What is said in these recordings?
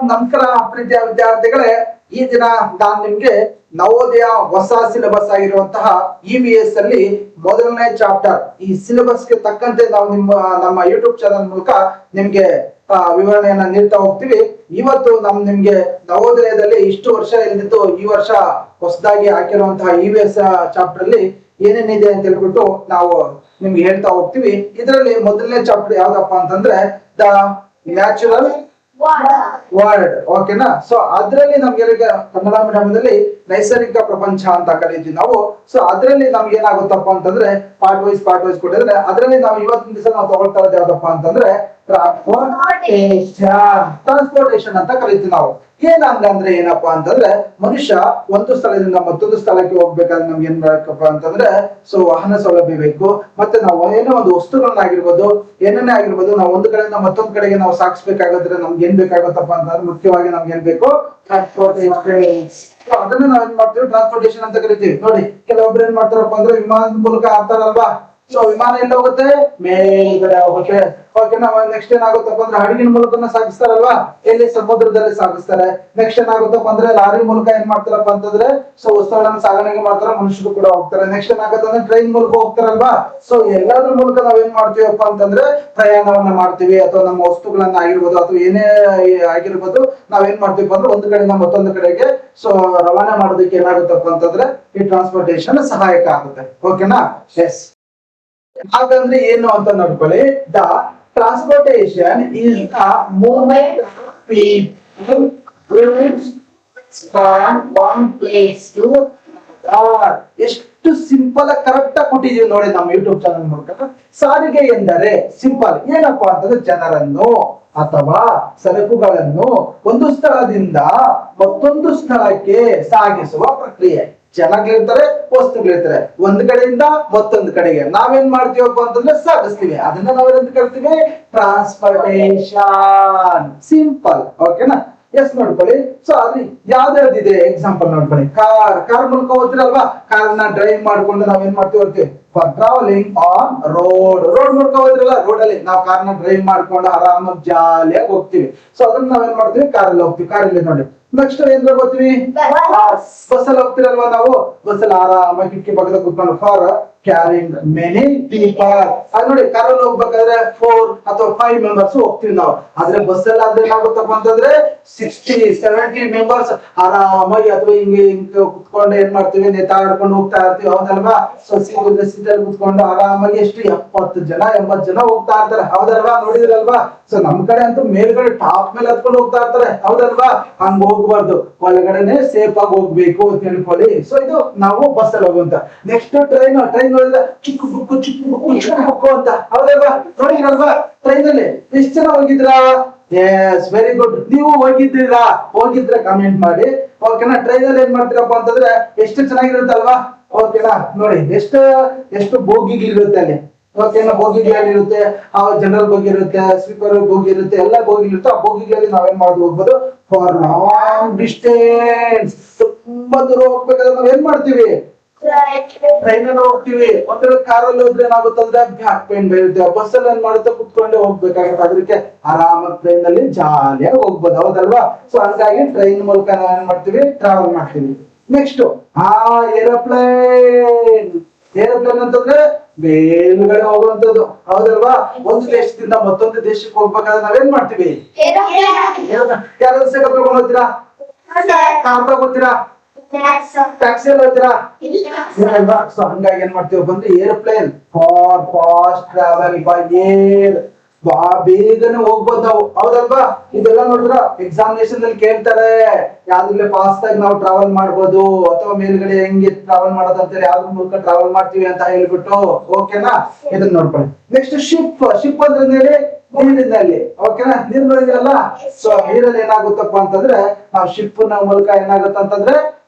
ನಮಸ್ಕಾರ ಪ್ರೀತಿಯ ವಿದ್ಯಾರ್ಥಿಗಳೇ, ಈ ದಿನ ನಾನು ನಿಮ್ಗೆ ನವೋದಯ ಹೊಸ ಸಿಲೆಬಸ್ ಆಗಿರುವಂತಹ EVS ಅಲ್ಲಿ ಮೊದಲನೇ ಚಾಪ್ಟರ್ ಈ ಸಿಲೆಬಸ್ಗೆ ತಕ್ಕಂತೆ ನಾವು ನಮ್ಮ ಯೂಟ್ಯೂಬ್ ಚಾನಲ್ ಮೂಲಕ ನಿಮ್ಗೆ ವಿವರಣೆಯನ್ನ ನೀಡ್ತಾ ಹೋಗ್ತೀವಿ. ಇವತ್ತು ನಿಮ್ಗೆ ನವೋದಯದಲ್ಲಿ ಇಷ್ಟು ವರ್ಷ ಇಲ್ದಿತ್ತು ಈ ವರ್ಷ ಹೊಸದಾಗಿ ಹಾಕಿರುವಂತಹ EVS ಚಾಪ್ಟರ್ ಅಲ್ಲಿ ಏನೇನಿದೆ ಅಂತ ಹೇಳ್ಬಿಟ್ಟು ನಾವು ನಿಮ್ಗೆ ಹೇಳ್ತಾ ಹೋಗ್ತೀವಿ. ಇದರಲ್ಲಿ ಮೊದಲನೇ ಚಾಪ್ಟರ್ ಯಾವ್ದಪ್ಪ ಅಂತಂದ್ರೆ ದ ನ್ಯಾಚುರಲ್ ವರ್ಲ್ಡ್. ಓಕೆನಾ? ಸೊ ಅದ್ರಲ್ಲಿ ನಮ್ಗೆ ಕನ್ನಡ ಮೀಡಿಯಂದಲ್ಲಿ ನೈಸರ್ಗಿಕ ಪ್ರಪಂಚ ಅಂತ ಕರೀತೀವಿ ನಾವು. ಸೊ ಅದ್ರಲ್ಲಿ ನಮ್ಗೆ ಏನಾಗುತ್ತಪ್ಪ ಅಂತಂದ್ರೆ ಪಾರ್ಟ್ ವೈಸ್ ಕೊಟ್ಟಿದ್ರೆ ಅದ್ರಲ್ಲಿ ನಾವು ಇವತ್ತಿನ ದಿವಸ ನಾವು ತಗೊಳ್ತಾ ಇರೋದು ಯಾವ್ದಪ್ಪ ಅಂತಂದ್ರೆ ಟ್ರಾನ್ಸ್ಪೋರ್ಟೇಶನ್ ಅಂತ ಕರಿತೀವಿ ನಾವು. ಹಂಗಂದ್ರೆ ಏನಪ್ಪಾ ಅಂತಂದ್ರೆ ಮನುಷ್ಯ ಒಂದು ಸ್ಥಳದಿಂದ ಮತ್ತೊಂದು ಸ್ಥಳಕ್ಕೆ ಹೋಗ್ಬೇಕಾದ್ರೆ ನಮ್ಗೆ ಏನ್ ಬೇಕಪ್ಪ ಅಂತಂದ್ರೆ ಸೊ ವಾಹನ ಸೌಲಭ್ಯ ಬೇಕು. ಮತ್ತೆ ನಾವು ಏನೋ ಒಂದು ವಸ್ತುಗಳನ್ನಾಗಿರ್ಬೋದು ಏನೇನೇ ಆಗಿರ್ಬೋದು ನಾವು ಒಂದು ಕಡೆಯಿಂದ ಮತ್ತೊಂದು ಕಡೆಗೆ ನಾವು ಸಾಗಿಸ್ಬೇಕಾದ್ರೆ ನಮ್ಗೆ ಏನ್ ಬೇಕಾಗುತ್ತಪ್ಪ ಅಂತಂದ್ರೆ ಮುಖ್ಯವಾಗಿ ನಮ್ಗೆ ಏನ್ ಬೇಕು? ಟ್ರಾನ್ಸ್ಪೋರ್ಟೇಶನ್. ಅದನ್ನ ನಾವೇನ್ ಮಾಡ್ತೀವಿ? ಟ್ರಾನ್ಸ್ಪೋರ್ಟೇಶನ್ ಅಂತ ಕರಿತೀವಿ. ನೋಡಿ, ಕೆಲವೊಬ್ರು ಏನ್ ಮಾಡ್ತಾರಪ್ಪ ಅಂದ್ರೆ ವಿಮಾನದ ಮೂಲಕ ಆಗ್ತಾರಲ್ವಾ? ಸೊ ವಿಮಾನ ಎಲ್ಲಿ ಹೋಗುತ್ತೆ? ಮೇಲ್ಗಡೆ ಹೋಗುತ್ತೆ. ಓಕೆನಾ? ನೆಕ್ಸ್ಟ್ ಏನಾಗುತ್ತಪ್ಪ ಅಂದ್ರೆ ಹಡಗಿನ ಮೂಲಕ ಸಾಗಿಸ್ತಾರಲ್ವಾ? ಎಲ್ಲಿ? ಸಮುದ್ರದಲ್ಲಿ ಸಾಗಿಸ್ತಾರೆ. ನೆಕ್ಸ್ಟ್ ಏನಾಗುತ್ತಪ್ಪ ಅಂದ್ರೆ ಲಾರಿ ಮೂಲಕ ಏನ್ ಮಾಡ್ತಾರಪ್ಪ ಅಂತಂದ್ರೆ ಸೊ ವಸ್ತುಗಳನ್ನ ಸಾಗಣೆ ಮಾಡ್ತಾರೆ, ಮನುಷ್ಯರು ಕೂಡ ಹೋಗ್ತಾರೆ. ನೆಕ್ಸ್ಟ್ ಏನಾಗುತ್ತೆ ಅಂದ್ರೆ ಟ್ರೈನ್ ಮೂಲಕ ಹೋಗ್ತಾರಲ್ವಾ? ಸೊ ಎಲ್ಲಾದ್ರ ಮೂಲಕ ನಾವೇನ್ ಮಾಡ್ತೀವಪ್ಪ ಅಂತಂದ್ರೆ ಪ್ರಯಾಣವನ್ನ ಮಾಡ್ತೀವಿ. ಅಥವಾ ನಮ್ಮ ವಸ್ತುಗಳನ್ನ ಆಗಿರ್ಬೋದು ಅಥವಾ ಏನೇ ಆಗಿರ್ಬೋದು ನಾವೇನ್ ಮಾಡ್ತೀವಿ ಅಂದ್ರೆ ಒಂದು ಕಡೆಯಿಂದ ಮತ್ತೊಂದು ಕಡೆಗೆ ಸೊ ರವಾನೆ ಮಾಡೋದಕ್ಕೆ ಏನಾಗುತ್ತಪ್ಪ ಅಂತಂದ್ರೆ ಈ ಟ್ರಾನ್ಸ್ಪೋರ್ಟೇಶನ್ ಸಹಾಯಕ ಆಗುತ್ತೆ. ಓಕೆನಾ? ಎಸ್. ಹಾಗಂದ್ರೆ ಏನು ಅಂತ ನೋಡ್ಕೊಳ್ಳಿ. The transportation is the movement of people from one place to another. ಎಷ್ಟು ಸಿಂಪಲ್ ಆಗಿ ಕರೆಕ್ಟ್ ಆಗಿ ಕೊಟ್ಟಿದೀವಿ ನೋಡಿ ನಮ್ಮ ಯೂಟ್ಯೂಬ್ ಚಾನಲ್ ಮೂಲಕ. ಸಾರಿಗೆ ಎಂದರೆ ಸಿಂಪಲ್ ಏನಪ್ಪಾ ಅಂತಂದ್ರೆ ಜನರನ್ನು ಅಥವಾ ಸರಕುಗಳನ್ನು ಒಂದು ಸ್ಥಳದಿಂದ ಮತ್ತೊಂದು ಸ್ಥಳಕ್ಕೆ ಸಾಗಿಸುವ ಪ್ರಕ್ರಿಯೆ. ಜನಗಳಿರ್ತಾರೆ, ವಸ್ತುಗಳಿರ್ತಾರೆ. ಒಂದ್ ಕಡೆಯಿಂದ ಮತ್ತೊಂದು ಕಡೆಗೆ ನಾವೇನ್ ಮಾಡ್ತೀವಪ್ಪ ಅಂತಂದ್ರೆ ಸಾಗಿಸ್ತೀವಿ. ಅದನ್ನ ನಾವೇನಂತ ಕರಿತೀವಿ? ಟ್ರಾನ್ಸ್ಪೋರ್ಟೇಶನ್. ಸಿಂಪಲ್. ಓಕೆನಾ? ಎಸ್, ನೋಡ್ಕೊಳ್ಳಿ. ಸೊ ಅಲ್ಲಿ ಯಾವ್ದಾವ್ದಿದೆ ಎಕ್ಸಾಂಪಲ್ ನೋಡ್ಕೊಳ್ಳಿ. ಕಾರ್ ಮೂಲಕ ಹೋಗ್ತಿರಲ್ವಾ? ಕಾರ್ನ ಡ್ರೈವ್ ಮಾಡ್ಕೊಂಡು ನಾವೇನ್ ಮಾಡ್ತೀವಿ? ಫಾರ್ ಟ್ರಾವೆಲಿಂಗ್ ಆನ್ ರೋಡ್ ಮೂಲಕ ಹೋದ್ರಲ್ಲ, ರೋಡ್ ಅಲ್ಲಿ ನಾವು ಕಾರ್ನ ಡ್ರೈವ್ ಮಾಡ್ಕೊಂಡು ಆರಾಮಾಗಿ ಜಾಲಿಯಾಗಿ ಹೋಗ್ತೀವಿ. ಸೊ ಅದನ್ನ ನಾವೇನ್ ಮಾಡ್ತೀವಿ? ಕಾರಲ್ಲಿ ಹೋಗ್ತೀವಿ. ಕಾರಲ್ಲಿ ನೋಡಿ. ನೆಕ್ಸ್ಟ್ ಏನ್ ಹೋಗ್ತೀವಿ? ಬಸ್ ಅಲ್ಲಿ ಹೋಗ್ತಿರಲ್ವಾ ನಾವು? ಬಸ್ ಅಲ್ಲಿ ಆರಾಮಾಗಿ ಕಿಟಕಿ ಪಕ್ಕದ ಕೂತ್ಕೊಂಡು ಫಾರ್ ಕ್ಯಾರಿಂಗ್ ಮೆನಿ ಪೀಪಲ್. ಅದ್ ನೋಡಿ, ಕಾರಲ್ಲಿ ಹೋಗ್ಬೇಕಾದ್ರೆ 4 ಅಥವಾ 5 ಮೆಂಬರ್ಸ್ ಹೋಗ್ತೀವಿ ನಾವು. ಆದ್ರೆ ಬಸ್ ಅಲ್ಲಿ ಆದ್ರೆ ಏನಾಗುತ್ತಪ್ಪ ಅಂತಂದ್ರೆ 60-70 ಮೆಂಬರ್ಸ್ ಆರಾಮಾಗಿ ಅಥವಾ ಹಿಂಗೆ ಕುತ್ಕೊಂಡು ಏನ್ ಮಾಡ್ತೀವಿ? ನೇತಾಡ್ಕೊಂಡು ಹೋಗ್ತಾ ಇರ್ತೀವಿ. ಹೌದಲ್ವಾ? ಸೊ ಸೀಟಲ್ಲಿ ಕುತ್ಕೊಂಡು ಆರಾಮಾಗಿ ಎಷ್ಟು 70 ಜನ 80 ಜನ ಹೋಗ್ತಾ ಇರ್ತಾರೆ. ಹೌದಲ್ವಾ? ನೋಡಿದ್ರಲ್ವಾ? ಸೊ ನಮ್ ಕಡೆ ಅಂತೂ ಮೇಲ್ಗಡೆ ಟಾಪ್ ಮೇಲೆ ಹತ್ಕೊಂಡು ಹೋಗ್ತಾ ಇರ್ತಾರೆ. ಹೌದಲ್ವಾ? ಹಂಗ ಹೋಗ್ಬಾರ್ದು, ಒಳಗಡೆನೆ ಸೇಫ್ ಆಗಿ ಹೋಗ್ಬೇಕು ಅಂತ ಹೇಳ್ಕೊಳ್ಳಿ. ಸೊ ಇದು ನಾವು ಬಸ್ ಅಲ್ಲಿ ಹೋಗುವಂತ. ನೆಕ್ಸ್ಟ್ ಟ್ರೈನ್ ನೋಡಿದ್ರೆ ಚಿಕ್ಕ ಬುಕ್ಕು ಅಂತ. ಹೌದಲ್ವಾ? ನೋಡಿದ್ರಲ್ವಾ? ಟ್ರೈನ್ ಅಲ್ಲಿ ಎಷ್ಟು ಜನ ಹೋಗಿದ್ರಾ? Yes, very good. ನೀವು ಹೋಗಿದ್ರೆ ಕಮೆಂಟ್ ಮಾಡಿ. ಓಕೆನಾ? ಟ್ರೈನ್ ಅಲ್ಲಿ ಏನ್ ಮಾಡ್ತೀರಪ್ಪ ಅಂತಂದ್ರೆ ಎಷ್ಟು ಚೆನ್ನಾಗಿರುತ್ತಲ್ವಾ? ಓಕೆನಾ? ನೋಡಿ ಎಷ್ಟು ಬೋಗಿಗಳಿರುತ್ತೆ ಅಲ್ಲಿ. ಓಕೆನಾ? ಬೋಗಿಗಳಿರುತ್ತೆ, ಜನರಲ್ ಬೋಗಿ ಇರುತ್ತೆ, ಸ್ಲೀಪರ್ ಬೋಗಿ ಇರುತ್ತೆ, ಎಲ್ಲ ಬೋಗಿಗಳಿರುತ್ತೆ. ಆ ಬೋಗಿಗಳಲ್ಲಿ ನಾವೇನ್ ಮಾಡೋದು? ಹೋಗ್ಬೋದು ಫಾರ್ ಲಾಂಗ್ ಡಿಸ್ಟೆನ್ಸ್. ತುಂಬಾ ದೂರ ಹೋಗ್ಬೇಕಾದ್ರೆ ನಾವ್ ಏನ್ ಮಾಡ್ತೀವಿ? ಟ್ರೈನ್ ಅಲ್ಲಿ ಹೋಗ್ತೀವಿ. ಒಂದ್ ವೇಳೆ ಕಾರಲ್ಲಿ ಹೋದ್ರೆ ಏನಾಗುತ್ತಂದ್ರೆ ಬ್ಯಾಕ್ ಪೇನ್ ಬರುತ್ತೆ. ಬಸ್ ಅಲ್ಲಿ ಏನ್ ಮಾಡುತ್ತೆ? ಕುತ್ಕೊಂಡೆ ಹೋಗ್ಬೇಕಾಗುತ್ತೆ. ಅದಕ್ಕೆ ಆರಾಮಾಗಿ ಟ್ರೈನ್ ಅಲ್ಲಿ ಜಾಲಿಯಾಗಿ ಹೋಗ್ಬೋದು. ಹೌದಲ್ವಾ? ಸೊ ಹಂಗಾಗಿ ಟ್ರೈನ್ ಮೂಲಕ ನಾವ್ ಏನ್ ಮಾಡ್ತೀವಿ? ಟ್ರಾವೆಲ್ ಮಾಡ್ತೀವಿ. ನೆಕ್ಸ್ಟ್ ಏರೋಪ್ಲೇನ್ ಅಂತಂದ್ರೆ ಮೇಲ್ಗಡೆ ಹೋಗುವಂತದ್ದು. ಹೌದಲ್ವಾ? ಒಂದು ದೇಶದಿಂದ ಮತ್ತೊಂದು ದೇಶಕ್ಕೆ ಹೋಗ್ಬೇಕಾದ್ರೆ ನಾವೇನ್ ಮಾಡ್ತೀವಿ? ಯಾರು ಸೈಕಲ್ ತಗೊಂಡು ಹೋಗ್ತೀರಾ? ಕಾರ್ ತಗೋತೀರಾ? ಟ್ಯಾಕ್ಸಿ ಅಲ್ಲಿ ಹೋಗ್ತೀರಾ? ಸೊ ಹಂಗಾಗಿ ಏನ್ ಮಾಡ್ತೀವಿ ಬಂದ್ರೆ aeroplane for fast travel by air. ಬೇಗನೆ ಹೋಗ್ಬೋದು ನಾವು. ಹೌದಲ್ವಾ? ಇದೆಲ್ಲ ನೋಡಿದ್ರ ಎಕ್ಸಾಮಿನೇಷನ್ ಅಲ್ಲಿ ಕೇಳ್ತಾರೆ. ಯಾವ್ದ್ರಲ್ಲಿ ಫಾಸ್ಟ್ ಆಗಿ ನಾವು ಟ್ರಾವೆಲ್ ಮಾಡ್ಬೋದು ಅಥವಾ ಮೇಲ್ಗಡೆ ಹೆಂಗೆ ಟ್ರಾವೆಲ್ ಮಾಡೋದು ಅಂತೇಳಿ ಯಾವ್ದ್ರ ಮೂಲಕ ಟ್ರಾವೆಲ್ ಮಾಡ್ತೀವಿ ಅಂತ ಹೇಳ್ಬಿಟ್ಟು. ಓಕೆನಾ? ಇದನ್ನ ನೋಡ್ಕೊಳ್ಳಿ. ನೆಕ್ಸ್ಟ್ ಶಿಪ್ ಅಂದ್ರೆ ನೀರಿನಲ್ಲಿ. ಓಕೆನಾ? ನೀರ್ ನೋಡಿದ್ರಲ್ಲ? ಸೊ ನೀರಲ್ಲಿ ಏನಾಗುತ್ತಪ್ಪ ಅಂತಂದ್ರೆ ನಾವು ಶಿಪ್ ನ ಮೂಲಕ ಏನಾಗುತ್ತೆ ಅಂತಂದ್ರೆ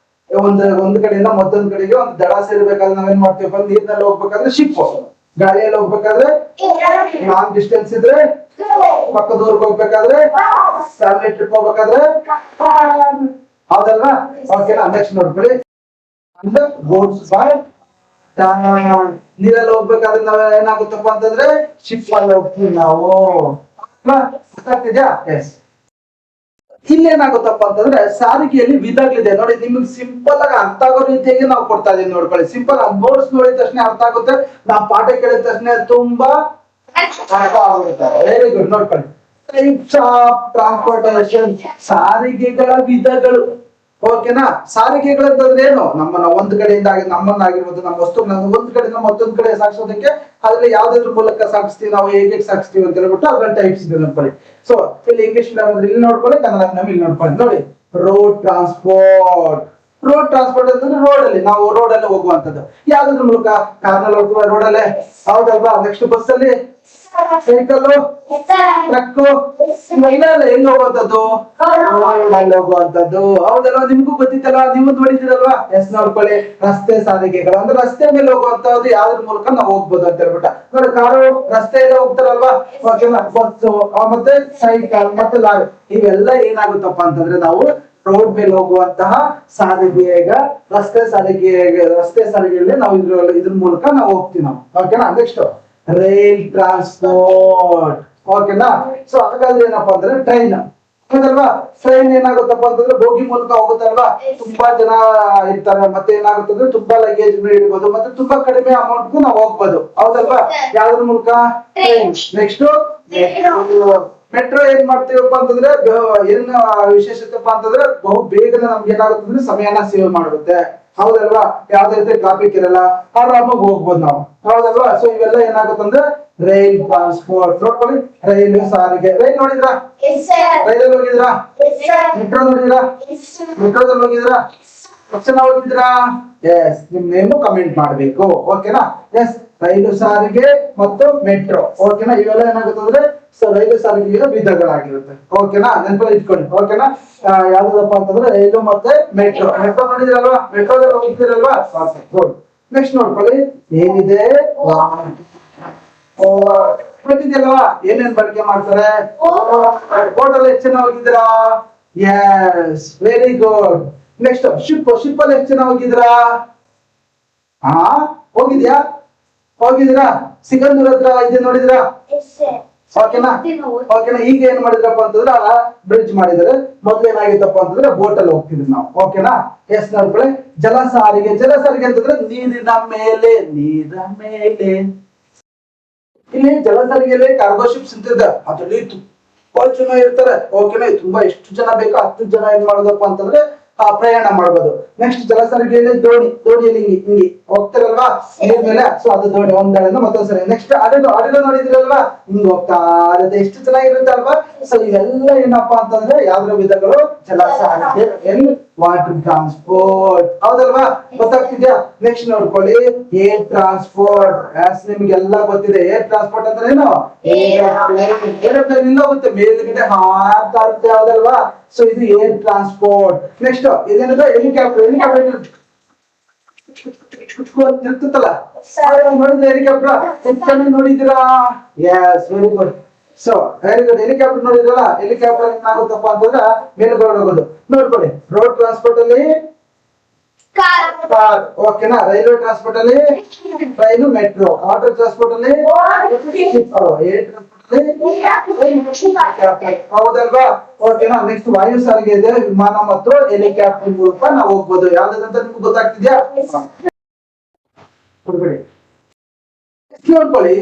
ಒಂದ್ ಕಡೆಯಿಂದ ಮತ್ತೊಂದ್ ಕಡೆಗೆ ಒಂದು ದಡ ಸೇರ್ಬೇಕಾದ್ರೆ ನಾವೇನ್ ಮಾಡ್ತೀವಪ್ಪ? ನೀರ್ನಲ್ಲಿ ಹೋಗ್ಬೇಕಾದ್ರೆ ಶಿಪ್. ಗಾಳಿಯಲ್ಲಿ ಹೋಗ್ಬೇಕಾದ್ರೆ ಲಾಂಗ್ ಡಿಸ್ಟೆನ್ಸ್ ಇದ್ರೆ ಪಕ್ಕದೂರ್ಗೆ ಹೋಗ್ಬೇಕಾದ್ರೆ ಫ್ಯಾಮಿಲಿ ಟ್ರಿಪ್ ಹೋಗ್ಬೇಕಾದ್ರೆ. ಹೌದಲ್ವಾ? ಓಕೆನಾ? ನೆಕ್ಸ್ಟ್ ನೋಡ್ಕೊಳ್ಳಿ. ಬೋಟ್ಸ್ ಬೈ ನೀರಲ್ಲಿ ಹೋಗ್ಬೇಕಾದ್ರೆ ನಾವ್ ಏನಾಗುತ್ತಪ್ಪ ಅಂತಂದ್ರೆ ಶಿಪ್ ಅಲ್ಲಿ ಹೋಗ್ತೀವಿ ನಾವು. ಗೊತ್ತಾಗ್ತಿದ್ಯಾ? ಎಸ್. ಇಲ್ಲೇನಾಗುತ್ತಪ್ಪ ಅಂತಂದ್ರೆ ಸಾರಿಗೆಯಲ್ಲಿ ವಿಧಗಳಿದೆ ನೋಡಿ. ನಿಮ್ಗೆ ಸಿಂಪಲ್ ಆಗಿ ಅರ್ಥ ಆಗೋ ರೀತಿಯಾಗಿ ನಾವು ಕೊಡ್ತಾ ಇದೀವಿ ನೋಡ್ಕೊಳ್ಳಿ. ಸಿಂಪಲ್ ನೋಟ್ಸ್ ನೋಡಿದ ತಕ್ಷಣ ಅರ್ಥ ಆಗುತ್ತೆ, ನಾವು ಪಾಠ ಕೇಳಿದ ತಕ್ಷಣ ತುಂಬಾ ಅರ್ಥ ಆಗುತ್ತೆ. Very good. ನೋಡ್ಕೊಳ್ಳಿ, ಟೈಪ್ಸ್ ಆಫ್ ಟ್ರಾನ್ಸ್ಪೋರ್ಟೇಷನ್, ಸಾರಿಗೆಗಳ ವಿಧಗಳು. ಓಕೆನಾ? ಸಾರಿಗೆಗಳು ಅಂತಂದ್ರೆ ಏನು? ನಮ್ಮನ್ನ ಒಂದ್ ಕಡೆಯಿಂದ ನಮ್ಮನ್ನಾಗಿರ್ಬೋದು, ನಮ್ಮ ವಸ್ತುಗಳನ್ನ ಒಂದ್ ಕಡೆಯಿಂದ ಮತ್ತೊಂದ್ ಕಡೆ ಸಾಗಿಸೋದಕ್ಕೆ ಅದ್ರಲ್ಲಿ ಯಾವ್ದಾದ್ರು ಮೂಲಕ ಸಾಗಿಸ್ತೀವಿ ನಾವು, ಹೇಗೆ ಸಾಗಿಸ್ತೀವಿ ಅಂತ ಹೇಳ್ಬಿಟ್ಟು ಅದ್ರಲ್ಲಿ ಟೈಪ್ಸ್ ಇದೆ ನೋಡ್ಕೊಳ್ಳಿ. ಸೊ ಇಲ್ಲಿ ಇಂಗ್ಲಿಷ್ ಇಲ್ಲಿ ನೋಡ್ಕೊಳ್ಳಿ, ಕನ್ನಡ ಇಲ್ಲಿ ನೋಡ್ಕೊಳ್ಳಿ. ನೋಡಿ, ರೋಡ್ ಟ್ರಾನ್ಸ್ಪೋರ್ಟ್. ರೋಡ್ ಟ್ರಾನ್ಸ್ಪೋರ್ಟ್ ಅಂತಂದ್ರೆ ರೋಡ್ ಅಲ್ಲಿ ನಾವು ರೋಡ್ ಅಲ್ಲಿ ಹೋಗುವಂತದ್ದು. ಯಾವ್ದಾದ್ರು ಮೂಲಕ ಕಾರ್ನಲ್ಲಿ ಹೋಗುವ ರೋಡ್ ಅಲ್ಲೇ, ಹೌದಲ್ವಾ? ನೆಕ್ಸ್ಟ್ ಬಸ್ ಅಲ್ಲಿ, ಸೈಕಲ್, ಟ್ರಕ್, ಹೆಂಗ್ ಹೋಗುವಂತದ್ದು? ಹೋಗುವಂತದ್ದು. ಹೌದಲ್ವಾ? ನಿಮ್ಗೂ ಗೊತ್ತಿತ್ತಲ್ಲ, ನೀವು ನೋಡಿದಿರಲ್ವಾ? ಎಸ್ ನೋಡ್ಕೊಳ್ಳಿ. ರಸ್ತೆ ಸಾರಿಗೆಗಳು ಅಂದ್ರೆ ರಸ್ತೆ ಮೇಲೆ ಹೋಗುವಂತದ್ದು, ಯಾವ್ದ್ರ ಮೂಲಕ ನಾವು ಹೋಗ್ಬೋದು ಅಂತ ಹೇಳ್ಬಿಟ್ಟ. ನೋಡಿ, ಕಾರು ರಸ್ತೆಯಲ್ಲೇ ಹೋಗ್ತಾರಲ್ವಾ? ಬಸ್ಸು, ಮತ್ತೆ ಸೈಕಲ್, ಮತ್ತೆ ಲಾರಿ, ಇವೆಲ್ಲ ಏನಾಗುತ್ತಪ್ಪ ಅಂತಂದ್ರೆ ನಾವು ರೋಡ್ ಮೇಲೆ ಹೋಗುವಂತಹ ಸಾರಿಗೆಗ ರಸ್ತೆ ಸಾರಿಗೆಯಲ್ಲಿ ನಾವು ಇದ್ರ ಮೂಲಕ ನಾವು ಹೋಗ್ತೀವಿ ನಾವು. ಓಕೆನಾ? Next rail transport. ಓಕೆನಾ? ಸೊ ಹಾಗಾದ್ರೆ ಏನಪ್ಪಾ ಅಂದ್ರೆ ಟ್ರೈನ್, ಹೌದಲ್ವಾ? ಟ್ರೈನ್ ಏನಾಗುತ್ತಪ್ಪ ಅಂತಂದ್ರೆ ಬೋಗಿ ಮೂಲಕ ಹೋಗುತ್ತಲ್ವಾ? ತುಂಬಾ ಜನ ಇರ್ತಾರೆ, ಮತ್ತೆ ಏನಾಗುತ್ತಂದ್ರೆ ತುಂಬಾ ಲಗೇಜ್ ಇಡ್ಬೋದು, ಮತ್ತೆ ತುಂಬಾ ಕಡಿಮೆ ಅಮೌಂಟ್ಗೂ ನಾವು ಹೋಗ್ಬೋದು, ಹೌದಲ್ವಾ? ಯಾವ್ದ್ರ ಮೂಲಕ? ಟ್ರೈನ್. ನೆಕ್ಸ್ಟ್ ಮೆಟ್ರೋ ಏನ್ ಮಾಡ್ತೀವಪ್ಪ ಅಂತಂದ್ರೆ ಏನ್ ವಿಶೇಷತೆಪ್ಪ ಅಂತಂದ್ರೆ ಬಹು ಬೇಗನೆ ನಮ್ಗೆ ಏನಾಗುತ್ತೆ ಅಂದ್ರೆ ಸಮಯನ ಸೇವ್ ಮಾಡುತ್ತೆ, ಹೌದಲ್ವಾ? ಯಾವ್ದೇ ರೀತಿ ಟ್ರಾಫಿಕ್ ಇರಲ್ಲ, ಆರಾಮಾಗಿ ಹೋಗ್ಬೋದು ನಾವು, ಹೌದಲ್ವಾ? ಸೊ ಇವೆಲ್ಲ ಏನಾಗುತ್ತಂದ್ರೆ ರೈಲ್ ಟ್ರಾನ್ಸ್ಪೋರ್ಟ್. ನೋಡ್ಕೊಳ್ಳಿ, ರೈಲು ಸಾರಿಗೆ. ರೈಲ್ ನೋಡಿದ್ರಾ? ರೈಲಲ್ಲಿ ಹೋಗಿದ್ರಾ? ಮೆಟ್ರೋ ನೋಡಿದ್ರಾ? ಮೆಟ್ರೋದಲ್ಲಿ ಹೋಗಿದ್ರಾ? ತಕ್ಷಣ ಹೋಗಿದ್ರಾ? ಎಸ್, ನಿಮ್ ನೇಮು ಕಮೆಂಟ್ ಮಾಡ್ಬೇಕು. ಓಕೆನಾ? ಎಸ್, ರೈಲು ಸಾರಿಗೆ ಮತ್ತು ಮೆಟ್ರೋ. ಓಕೆನಾ? ಇವೆಲ್ಲ ಏನಾಗುತ್ತಂದ್ರೆ ಸೊ ರೈಲು ಸಾರಿಗೆಯ ವಿಧಗಳಾಗಿರುತ್ತೆ. ಓಕೆನಾ? ನೆನಪಲ್ಲಿ ಇಟ್ಕೊಳ್ಳಿ. ಓಕೆನಾ? ಯಾವ್ದಪ್ಪ ಅಂತಂದ್ರೆ ರೈಲು ಮತ್ತೆ ಮೆಟ್ರೋ. ಮೆಟ್ರೋ ನೋಡಿದಿರಲ್ವಾ? ಮೆಟ್ರೋದಲ್ಲಿ ಹೋಗ್ತಿರಲ್ವಾ? ಗುಡ್. ನೆಕ್ಸ್ಟ್ ನೋಡ್ಕೊಳ್ಳಿ, ಏನಿದೆ? ಗೊತ್ತಿದೆಯಲ್ವಾ ಏನೇನ್ ಬಳಕೆ ಮಾಡ್ತಾರೆ? ಬೋಟಲ್ಲಿ ಎಷ್ಟು ಜನ ಹೋಗಿದ್ದೀರಾ? Yes, very good. Next ship ಅಲ್ಲಿ ಎಷ್ಟು ಜನ ಹೋಗಿದ್ದೀರಾ? ಹೋಗಿದ್ಯಾ? ಹೋಗಿದ್ದೀರಾ? ಸಿಗಂದೂರ್ ಹತ್ರ ಇದೆ ನೋಡಿದ್ರಾ? ಓಕೆನಾ? ಓಕೆನಾ? ಈಗ ಏನ್ ಮಾಡಿದ್ರಪ್ಪ ಅಂತಂದ್ರೆ ಬ್ರಿಡ್ಜ್ ಮಾಡಿದ್ರೆ, ಮೊದ್ಲು ಏನಾಗಿತ್ತಪ್ಪ ಅಂತಂದ್ರೆ ಬೋಟ್ ಅಲ್ಲಿ ಹೋಗ್ತಿದ್ವಿ ನಾವು. ಓಕೆನಾ? ಎಸ್ ನೋಡ್ಕೊಳ್ಳಿ, ಜಲ ಸಾರಿಗೆ. ಜಲ ಸಾರಿಗೆ ಅಂತಂದ್ರೆ ನೀರಿನ ಮೇಲೆ. ಇಲ್ಲಿ ಜಲ ಸಾರಿಗೆಯಲ್ಲಿ ಕಾರ್ಗೋ ಶಿಪ್ಸ್ ಅಂತಿದೆ, ಅದ್ರಲ್ಲಿ ತುಂಬಾ ಜನ ಇರ್ತಾರೆ. ಓಕೆನಾ? ತುಂಬಾ ಎಷ್ಟು ಜನ ಬೇಕೋ 10 ಜನ ಏನ್ ಮಾಡೋದಪ್ಪ ಅಂತಂದ್ರೆ ಪ್ರಯಾಣ ಮಾಡ್ಬೋದು. ನೆಕ್ಸ್ಟ್ ಜಲ ಸಾರಿಗೆಯಲ್ಲಿ ದೋಣಿಯಲ್ಲಿ ಹಿಂಗಿ ಹೋಗ್ತಾರಲ್ವಾ ನೀರ್ ಮೇಲೆ, ಸೊ ಅದು ದೋಣಿ ಒಂದರಿಂದ ಮತ್ತೊಂದ್ಸರಿ. ನೆಕ್ಸ್ಟ್ ಅಡಿಲು ನೋಡಿದ್ರಲ್ವಾ? ಹಿಂಗ್ ಹೋಗ್ತಾ ಇರುತ್ತೆ, ಎಷ್ಟು ಚೆನ್ನಾಗಿರುತ್ತೆ ಅಲ್ವಾ? ಸೊ ಇವೆಲ್ಲ ಏನಪ್ಪಾ ಅಂತಂದ್ರೆ ಯಾವ್ದ್ರ ವಿಧಗಳು? ಜಲ ಸಾರಿಗೆ, ವಾಟರ್ ಟ್ರಾನ್ಸ್ಪೋರ್ಟ್, ಹೌದಲ್ವಾ? ಗೊತ್ತಾಗ್ತಿದ್ಯಾ? ನೆಕ್ಸ್ಟ್ ನೋಡ್ಕೊಳ್ಳಿ, ಏರ್ ಟ್ರಾನ್ಸ್ಪೋರ್ಟ್. ನಿಮ್ಗೆಲ್ಲ ಗೊತ್ತಿದೆ ಏರ್ ಟ್ರಾನ್ಸ್ಪೋರ್ಟ್ ಅಂದ್ರೆ ಏನು? ಏರೋಪ್ಲೇನ್ ಇಂದ ಹೋಗುತ್ತೆ, ಮೇಲ್ಗಡೆ ಹಾರ್ತಾ ಇರುತ್ತೆ, ಹೌದಲ್ವಾ? ಸೊ ಇದು ಏರ್ ಟ್ರಾನ್ಸ್ಪೋರ್ಟ್. ನೆಕ್ಸ್ಟ್ ಇದೇನಂದ್ರೆ ಹೆಲಿಕಾಪ್ಟರ್. ಇರ್ತಲ್ಲ, ನೋಡಿದ್ರೆ ಹೆಲಿಕಾಪ್ಟರ್ ನೋಡಿದ್ದೀರಾ? Yes, very good. So very good. Helicopter ನೋಡಿದ್ರಲ್ಲ? ಹೆಲಿಕಾಪ್ಟರ್ ಏನಾಗುತ್ತಪ್ಪ ಅಂತಂದ್ರೆ ಮೇಲ್ಗಡೆ ಹೋಗೋದು. ನೋಡ್ಕೊಳ್ಳಿ, ರೋಡ್ ಟ್ರಾನ್ಸ್ಪೋರ್ಟ್ ಅಲ್ಲಿ ಕಾರ್. ಓಕೆನಾ? ರೈಲ್ವೆ ಟ್ರಾನ್ಸ್ಪೋರ್ಟ್ ಅಲ್ಲಿ ಟ್ರೈನು, ಮೆಟ್ರೋ. ವಾಟರ್ ಟ್ರಾನ್ಸ್ಪೋರ್ಟ್ ಅಲ್ಲಿ ಏರ್ ಹೌದಲ್ವಾ? ಓಕೆನಾ? ನೆಕ್ಸ್ಟ್ ವಾಯು ಸಾರಿಗೆ ಇದೆ, ವಿಮಾನ ಮತ್ತು ಹೆಲಿಕಾಪ್ಟರ್ ಮೂಲಕ ನಾವು ಹೋಗ್ಬೋದು. ಯಾವ್ದಂತ ನಿಮ್ಗೆ ಗೊತ್ತಾಗ್ತಿದ್ಯಾ? ನೋಡ್ಕೊಳ್ಳಿ,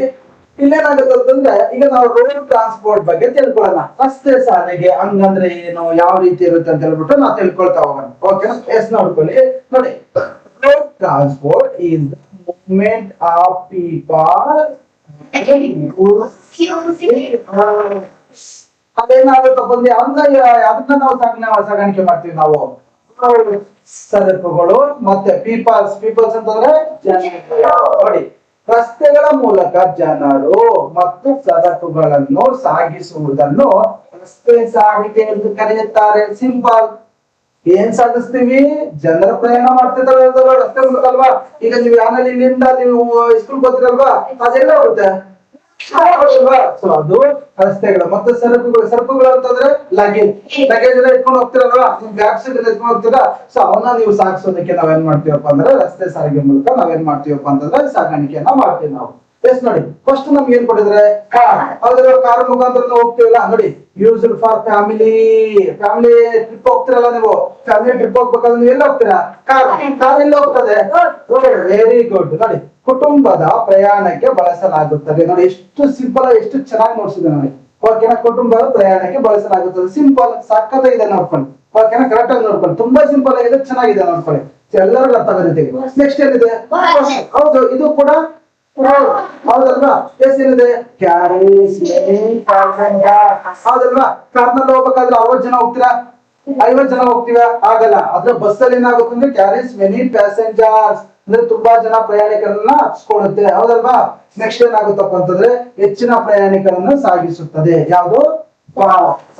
ಇಲ್ಲೇನಾಗುತ್ತೆ ಅಂತಂದ್ರೆ ಈಗ ನಾವು ರೋಡ್ ಟ್ರಾನ್ಸ್ಪೋರ್ಟ್ ಬಗ್ಗೆ ತಿಳ್ಕೊಳ್ಳೋಣ. ರಸ್ತೆ ಸಾರಿಗೆ ಹಂಗಂದ್ರೆ ಏನು, ಯಾವ ರೀತಿ ಇರುತ್ತೆ ಅಂತ ಹೇಳ್ಬಿಟ್ಟು ನಾವು ತಿಳ್ಕೊಳ್ತಾ ಹೋಗೋಣ. ಓಕೆನಾ? ಎಸ್ ನೋಡ್ಕೊಳ್ಳಿ. ನೋಡಿ, road transport is the movement of people. ಅದೇನಾಗುತ್ತೆ ಬಂದು ಅದನ್ನ ನಾವು ಸಾಗಾಣಿಕೆ ಮಾಡ್ತೀವಿ ನಾವು. ಸರಕುಗಳು ಮತ್ತೆ ಪೀಪಲ್ಸ್ ಅಂತಂದ್ರೆ ನೋಡಿ, ರಸ್ತೆಗಳ ಮೂಲಕ ಜನರು ಮತ್ತು ಸರಕುಗಳನ್ನು ಸಾಗಿಸುವುದನ್ನು ರಸ್ತೆ ಸಾರಿಗೆ ಎಂದು ಕರೆಯುತ್ತಾರೆ. ಸಿಂಪಲ್. ಏನ್ ಸಾಗಿಸ್ತೀವಿ? ಜನರ ಪ್ರಯಾಣ ಮಾಡ್ತಿದ್ದಾರೆ ರಸ್ತೆ ಮೂಲಕ ಅಲ್ವಾ? ಈಗ ನೀವು ಯಾನಲ್ಲಿ ಇಲ್ಲಿಂದ ನೀವು ಸ್ಕೂಲ್ ಗೊತ್ತಿರಲ್ವಾ? ಅದೆಲ್ಲ ಹೋಗುತ್ತೆ, ಸೊ ಅದು ರಸ್ತೆಗಳು. ಮತ್ತೆ ಸರಕುಗಳು ಅಂತಂದ್ರೆ ಲಗೇಜ್ ಎಲ್ಲ ಇಟ್ಕೊಂಡು ಹೋಗ್ತಿರಲ್ವಾ? ನಿಮ್ ಬ್ಯಾಗ್ಸ್ ಎತ್ಕೊಂಡು ಹೋಗ್ತೀರಾ? ಸೊ ಅವನ್ನ ನೀವು ಸಾಗಿಸೋದಕ್ಕೆ ನಾವೇನ್ ಮಾಡ್ತೀವಪ್ಪ ಅಂದ್ರೆ ರಸ್ತೆ ಸಾರಿಗೆ ಮೂಲಕ ನಾವೇನ್ ಮಾಡ್ತೀವಪ್ಪ ಅಂತಂದ್ರೆ ಸಾಗಾಣಿಕೆಯನ್ನ ಮಾಡ್ತೀವಿ ನಾವು. ಎಸ್ ನೋಡಿ ಫಸ್ಟ್ ನಮ್ಗೆ ಏನ್ ಕೊಟ್ಟಿದ್ರೆ ಕಾರ್. ಅದ್ರ ಕಾರ್ ಮುಖಾಂತರ ನಾವು ಹೋಗ್ತೀವಲ್ಲ ನೋಡಿ, used for family. Family trip ಹೋಗ್ತಿರಲ್ಲ ನೀವು, ಫ್ಯಾಮಿಲಿ ಟ್ರಿಪ್ ಹೋಗ್ಬೇಕಾದ್ರೆ ನೀವು ಎಲ್ಲಿ ಹೋಗ್ತೀರಾ? ಕಾರ್. ಕಾರ್ ಎಲ್ಲಿ ಹೋಗ್ತದೆ? Very good. ನೋಡಿ ಕುಟುಂಬದ ಪ್ರಯಾಣಕ್ಕೆ ಬಳಸಲಾಗುತ್ತದೆ. ನೋಡಿ ಎಷ್ಟು ಸಿಂಪಲ್, ಎಷ್ಟು ಚೆನ್ನಾಗಿ ನೋಡ್ಸಿದೆ ನೋಡಿ. ಓಕೆನಾ, ಕುಟುಂಬದ ಪ್ರಯಾಣಕ್ಕೆ ಬಳಸಲಾಗುತ್ತದೆ. ಸಿಂಪಲ್, ಸಕ್ಕತ್ತಾಗಿದೆ ನೋಡ್ಕೊಳ್ಳಿ. ಓಕೆನಾ, ಕರೆಕ್ಟ್ ಆಗಿ ನೋಡ್ಕೊಳ್ಳಿ. ತುಂಬಾ ಸಿಂಪಲ್ ಆಗಿದೆ, ಚೆನ್ನಾಗಿದೆ ನೋಡ್ಕೊಳ್ಳಿ. ಎಲ್ಲರಿಗೂ ಅರ್ಥ ಆಗುತ್ತೆ. ನೆಕ್ಸ್ಟ್ ಏನಿದೆ? ಹೌದು, ಇದು ಕೂಡ ಹೌದಲ್ವಾ? ಎಸ್ ಏನಿದೆ? Carries many passengers. ಹೌದಲ್ವಾ? ಕಾರ್ನಲ್ಲಿ ಹೋಗ್ಬೇಕಾದ್ರೆ 60 ಜನ ಹೋಗ್ತೀರಾ? 50 ಜನ ಹೋಗ್ತೀರಾ? ಆಗಲ್ಲ. ಅದ್ರ ಬಸ್ ಅಲ್ಲಿ ಏನಾಗುತ್ತೆ ಅಂದ್ರೆ ಕ್ಯಾರೀಸ್ ಮೆನಿ ಪ್ಯಾಸೆಂಜರ್ಸ್ ಅಂದ್ರೆ ತುಂಬಾ ಜನ ಪ್ರಯಾಣಿಕರನ್ನ ಹಚ್ಕೊಳ್ಳುತ್ತೆ. ಹೌದಲ್ವಾ? ನೆಕ್ಸ್ಟ್ ಏನಾಗುತ್ತಪ್ಪ ಅಂತಂದ್ರೆ ಹೆಚ್ಚಿನ ಪ್ರಯಾಣಿಕರನ್ನು ಸಾಗಿಸುತ್ತದೆ. ಯಾವುದು?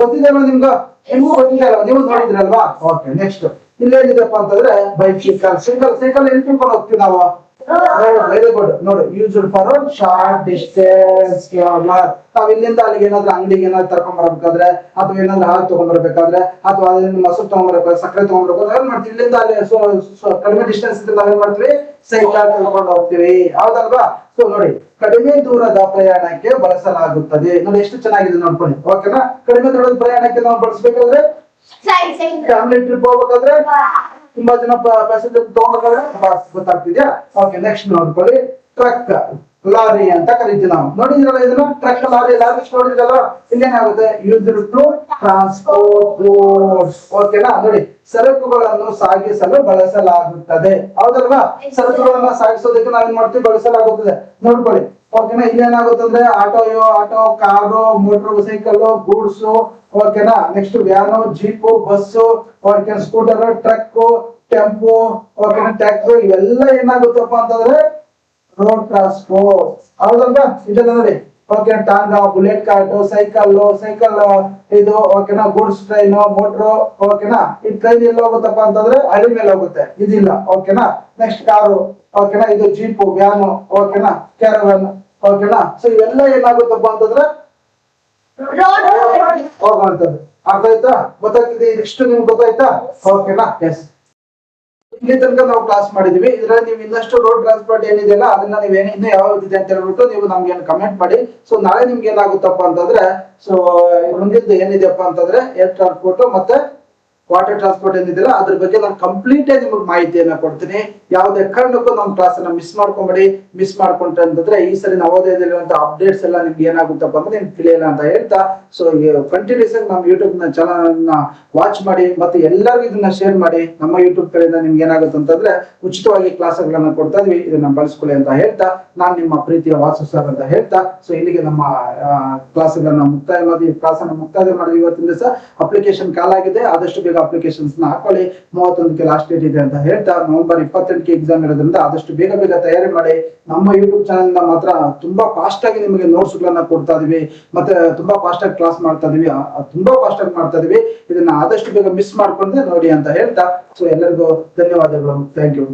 ಗೊತ್ತಿದೆಯಲ್ವಾ ನಿಮ್ಗೆ? ನಿಮ್ಗೂ ಗೊತ್ತಿದೆಯಲ್ವಾ? ನೀವು ನೋಡಿದ್ರಲ್ವಾ? ಓಕೆ. ನೆಕ್ಸ್ಟ್ ಇಲ್ಲೇನಿದೆಪ್ಪ ಅಂತಂದ್ರೆ ಬೈಸಿಕಲ್. ಸೈಕಲ್ ಎಲ್ಲಿ ತಿಳ್ಕೊಂಡು ಹೋಗ್ತೀವಿ ನಾವು? Very good. ನೋಡಿ, ಯೂಸ್ಡ್ ಫಾರ್ ಶಾರ್ಟ್ ಡಿಸ್ಟೆನ್ಸ್. ನಾವ್ ಇಲ್ಲಿಂದ ಅಲ್ಲಿಗೆ ಏನಾದ್ರು ಅಂಗಡಿಗೆ ಏನಾದ್ರು ತರ್ಕೊಂಡ್ ಬರ್ಬೇಕಾದ್ರೆ, ಅಥವಾ ಏನಾದ್ರು ಹಾಲು ತಗೊಂಡ್ಬರ್ಬೇಕಾದ್ರೆ, ಅಥವಾ ಅದನ್ನ ಮೊಸರು ತಗೊಂಡ್ಬರ್ಬೇಕಾದ್ರೆ, ಸಕ್ಕರೆ ತಗೊಂಡ್ಬರ್ಬೇಕಾದ್ರೆ ಏನ್ ಮಾಡ್ತೀವಿ? ಇಲ್ಲಿಂದ ಅಲ್ಲಿ ಕಡಿಮೆ ಡಿಸ್ಟೆನ್ಸ್ ಇದ್ರೆ ನಾವೇನ್ ಮಾಡ್ತೀವಿ? ಸೈಕಲ್ ತಗೊಂಡು ಹೋಗ್ತೀವಿ. ಹೌದಲ್ವಾ? ಸೊ ನೋಡಿ, ಕಡಿಮೆ ದೂರದ ಪ್ರಯಾಣಕ್ಕೆ ಬಳಸಲಾಗುತ್ತದೆ. ನೋಡಿ ಎಷ್ಟು ಚೆನ್ನಾಗಿದೆ ನೋಡ್ಕೊಳ್ಳಿ. ಓಕೆನಾ? ಕಡಿಮೆ ದೂರದ ಪ್ರಯಾಣಕ್ಕೆ ನಾವು ಬಳಸಬೇಕಾದ್ರೆ, ಫ್ಯಾಮಿಲಿ ಟ್ರಿಪ್ ಹೋಗ್ಬೇಕಾದ್ರೆ, ತುಂಬಾ ಜನ ಪ್ಯಾಸೆಂಜರ್ ತಗೊಂಡ್ಬೇಕಾದ್ರೆ ಗೊತ್ತಾಗ್ತಿದ್ಯಾ? ಓಕೆ. ನೆಕ್ಸ್ಟ್ ನೋಡ್ಕೊಳ್ಳಿ, ಟ್ರಕ್, ಲಾರಿ ಅಂತ ಕರಿತೀವಿ ನಾವು. ನೋಡಿದ್ರಲ್ಲ ಇದನ್ನ? ಟ್ರಕ್, ಲಾರಿ ನೋಡಿದ್ರಲ್ಲ? ಇಲ್ಲೇನಾಗುತ್ತೆ? Used to transport goods. ಓಕೆನಾ? ನೋಡಿ, ಸರಕುಗಳನ್ನು ಸಾಗಿಸಲು ಬಳಸಲಾಗುತ್ತದೆ. ಹೌದಲ್ವಾ? ಸರಕುಗಳನ್ನ ಸಾಗಿಸೋದಕ್ಕೆ ನಾವೇನ್ ಮಾಡ್ತೀವಿ? ಬಳಸಲಾಗುತ್ತದೆ. ನೋಡ್ಕೊಳ್ಳಿ. ಓಕೆನಾ? ಇಲ್ಲೇನಾಗುತ್ತೆ ಅಂದ್ರೆ auto, car, motorcycle, goods. ಓಕೆನಾ? Next van, jeep, bus, okay, scooter, truck, tempo, ಓಕೆನಾ, ಟ್ರ್ಯಾಕ್ಟರ್, ಇವೆಲ್ಲ ಏನಾಗುತ್ತಪ್ಪ ಅಂತಂದ್ರೆ ರೋಡ್ ಟ್ರಾನ್ಸ್ಪೋರ್ಟ್. ಹೌದಲ್ವಾ? ಇದೆಲ್ಲ ನೋಡಿ. Okay, tonga, bullock cart, cycle ಇದು. ಓಕೆನಾ? Goods train, motor. ಓಕೆನಾ? ಈ ಟ್ರೈನ್ ಎಲ್ಲ ಹೋಗುತ್ತಪ್ಪ ಅಂತಂದ್ರೆ ಹಳಿ ಮೇಲೆ ಹೋಗುತ್ತೆ, ಇದಿಲ್ಲ. ಓಕೆನಾ? Next car. ಓಕೆನಾ? ಇದು ಜೀಪು, ವ್ಯಾನು. ಓಕೆನಾ? ಕ್ಯಾರವನ್. ಓಕೆನಾ? ಸೊ ಇವೆಲ್ಲ ಏನಾಗುತ್ತಪ್ಪ ಅಂತಂದ್ರೆ ಹೋಗುವಂತದ್ದು. ಅರ್ಥ ಆಯ್ತಾ? ಗೊತ್ತಾಗ್ತಿದೆ? ಇಷ್ಟು ನಿಮ್ಗೆ ಗೊತ್ತಾಯ್ತಾ? ಓಕೆನಾ? ಎಸ್. ಇಲ್ಲಿ ತನಕ ನಾವು ಕ್ಲಾಸ್ ಮಾಡಿದೀವಿ. ಇದ್ರಲ್ಲಿ ನೀವು ಇನ್ನಷ್ಟು ರೋಡ್ ಟ್ರಾನ್ಸ್ಪೋರ್ಟ್ ಏನಿದೆಯಲ್ಲ ಅದನ್ನ ನೀವೇನು ಇನ್ನು ಯಾವ ಇದೆ ಅಂತ ಹೇಳ್ಬಿಟ್ಟು ನೀವು ನಮ್ಗೆ ಕಮೆಂಟ್ ಮಾಡಿ. ಸೊ ನಾಳೆ ನಿಮ್ಗೆ ಏನಾಗುತ್ತಪ್ಪ ಅಂತಂದ್ರೆ, ಸೊ ಮುಂದಿದ್ದು ಏನಿದೆಯಪ್ಪ ಅಂತಂದ್ರೆ ಏರ್ ಟ್ರಾನ್ಸ್ಪೋರ್ಟ್ ಮತ್ತೆ ವಾಟರ್ ಟ್ರಾನ್ಸ್ಪೋರ್ಟ್ ಏನಿದೆಯಲ್ಲ ಅದ್ರ ಬಗ್ಗೆ ನಾನು ಕಂಪ್ಲೀಟ್ ಆಗಿ ನಿಮ್ಗೆ ಮಾಹಿತಿಯನ್ನ ಕೊಡ್ತೀನಿ. ಯಾವುದೇ ಕಾರಣಕ್ಕೂ ನಮ್ಮ ಕ್ಲಾಸ್ ಅನ್ನ ಮಿಸ್ ಮಾಡ್ಕೊಂಬೇಡಿ. ಮಿಸ್ ಮಾಡ್ಕೊಂಡ್ರೆ ಅಂತಂದ್ರೆ ಈ ಸರಿ ನವೋದಯದಲ್ಲಿರುವಂತ ಅಪ್ಡೇಟ್ಸ್ ಎಲ್ಲ ನಿಮ್ಗೆ ಏನಾಗುತ್ತಪ್ಪ ಅಂದ್ರೆ ನಿಮ್ಗೆ ತಿಳಿಯಲ್ಲ ಅಂತ ಹೇಳ್ತಾ, ಸೊ ಕಂಟಿನ್ಯೂಸ್ ಆಗಿ ನಮ್ಮ ಯೂಟ್ಯೂಬ್ ಚಾನಲ್ ವಾಚ್ ಮಾಡಿ ಮತ್ತೆ ಎಲ್ಲರಿಗೂ ಇದನ್ನ ಶೇರ್ ಮಾಡಿ. ನಮ್ಮ ಯೂಟ್ಯೂಬ್ ಕಡೆಯಿಂದ ನಿಮ್ಗೆ ಏನಾಗುತ್ತೆ ಅಂತಂದ್ರೆ ಉಚಿತವಾಗಿ ಕ್ಲಾಸ್ಗಳನ್ನ ಕೊಡ್ತಾ ಇದ್ವಿ, ಇದನ್ನ ಬಳಸ್ಕೊಳ್ಳಿ ಅಂತ ಹೇಳ್ತಾ ನಾನು ನಿಮ್ಮ ಪ್ರೀತಿಯ ವಾಸು ಸರ್ ಅಂತ ಹೇಳ್ತಾ, ಸೊ ಇಲ್ಲಿಗೆ ನಮ್ಮ ಕ್ಲಾಸ್ಗಳನ್ನ ಮುಕ್ತಾಯ ಮಾಡಿದ್ವಿ. ಇವತ್ತಿನ ದಿವಸ ಅಪ್ಲಿಕೇಶನ್ ಕಾಲ್ ಆಗಿದೆ, ಆದಷ್ಟು ಬೇಗ ಅಪ್ಲಿಕೇಶನ್ಸ್ ನ ಹಾಕೊಳ್ಳಿ. 31ಕ್ಕೆ ಲಾಸ್ಟ್ ಡೇಟ್ ಇದೆ ಅಂತ ಹೇಳ್ತಾ, ನವೆಂಬರ್ 28ಕ್ಕೆ ಎಕ್ಸಾಮ್ ಇರೋದ್ರಿಂದ ಆದಷ್ಟು ಬೇಗ ತಯಾರಿ ಮಾಡಿ. ನಮ್ಮ ಯೂಟ್ಯೂಬ್ ಚಾನಲ್ ಮಾತ್ರ ತುಂಬಾ ಫಾಸ್ಟ್ ಆಗಿ ನಿಮಗೆ ನೋಟ್ಸ್ ಗಳನ್ನ ಕೊಡ್ತಾ ಇದೀವಿ, ಮತ್ತೆ ತುಂಬಾ ಫಾಸ್ಟ್ ಆಗಿ ಕ್ಲಾಸ್ ಮಾಡ್ತಾ ಇದೀವಿ, ತುಂಬಾ ಫಾಸ್ಟ್ ಆಗಿ ಮಾಡ್ತಾ ಇದೀವಿ. ಇದನ್ನ ಆದಷ್ಟು ಬೇಗ ಮಿಸ್ ಮಾಡ್ಕೊಂಡ್ರೆ ನೋಡಿ ಅಂತ ಹೇಳ್ತಾ, ಸೊ ಎಲ್ಲರಿಗೂ ಧನ್ಯವಾದಗಳು. Thank you.